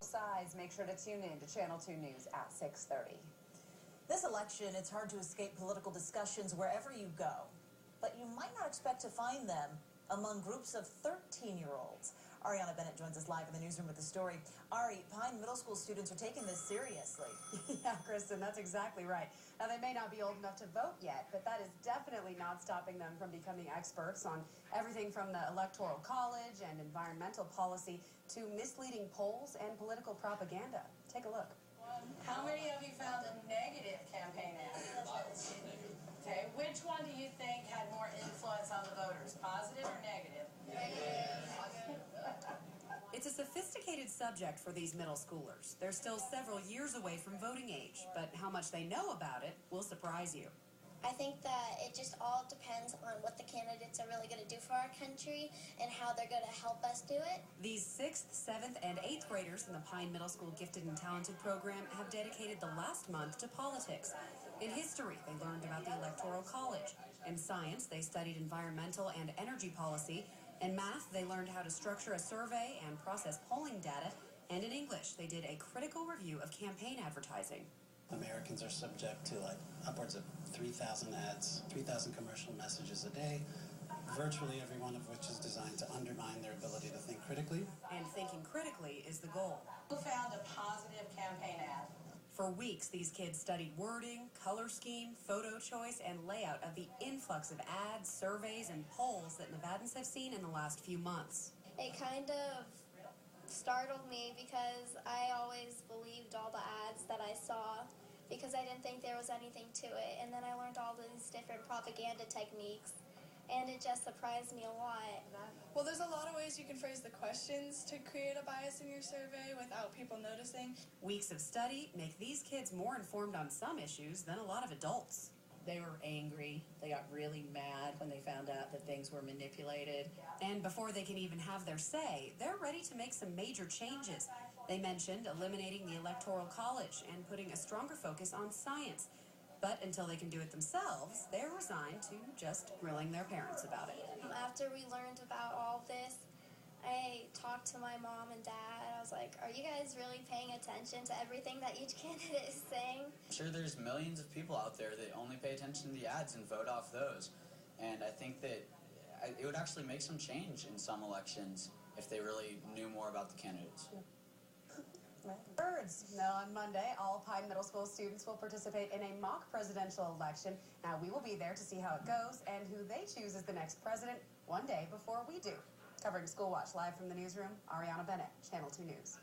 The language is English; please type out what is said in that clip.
sides. Make sure to tune in to Channel 2 News at 6:30. This election, it's hard to escape political discussions wherever you go, but you might not expect to find them among groups of 13-year-olds. Ariana Bennett joins us live in the newsroom with the story. Ari, Pine Middle School students are taking this seriously. Yeah, Kristen, that's exactly right. Now, they may not be old enough to vote yet, but that is definitely not stopping them from becoming experts on everything from the Electoral College and environmental policy to misleading polls and political propaganda. Take a look. How many of you found a negative campaign ad? Okay, which one do you think had more influence on the voters, positive or negative? It's a sophisticated subject for these middle schoolers. They're still several years away from voting age, but how much they know about it will surprise you. I think that it just all depends on what the candidates are really going to do for our country and how they're going to help us do it. These 6th, 7th, and 8th graders in the Pine Middle School Gifted and Talented program have dedicated the last month to politics. In history, they learned about the Electoral College. In science, they studied environmental and energy policy. In math, they learned how to structure a survey and process polling data. And in English, they did a critical review of campaign advertising. Americans are subject to upwards of 3,000 ads, 3,000 commercial messages a day, virtually every one of which is designed to undermine their ability to think critically. And thinking critically is the goal. Who found a positive campaign ad? For weeks, these kids studied wording, color scheme, photo choice, and layout of the influx of ads, surveys, and polls that Nevadans have seen in the last few months. It kind of startled me because I always believed all the ads that I saw because I didn't think there was anything to it. And then I learned all these different propaganda techniques, and it just surprised me a lot. Well, there's a lot of ways you can phrase the questions to create a bias in your survey without people noticing. Weeks of study make these kids more informed on some issues than a lot of adults. They were angry. They got really mad when they found out that things were manipulated. And before they can even have their say, they're ready to make some major changes. They mentioned eliminating the Electoral College and putting a stronger focus on science. But until they can do it themselves, they're resigned to just grilling their parents about it. After we learned about all this, I talked to my mom and dad, and I was like, are you guys really paying attention to everything that each candidate is saying? I'm sure there's millions of people out there that only pay attention to the ads and vote off those. And I think that it would actually make some change in some elections if they really knew more about the candidates. Birds. Now, on Monday, all Pine Middle School students will participate in a mock presidential election. Now, we will be there to see how it goes and who they choose as the next president one day before we do. Covering School Watch live from the newsroom, Ariana Bennett, Channel 2 News.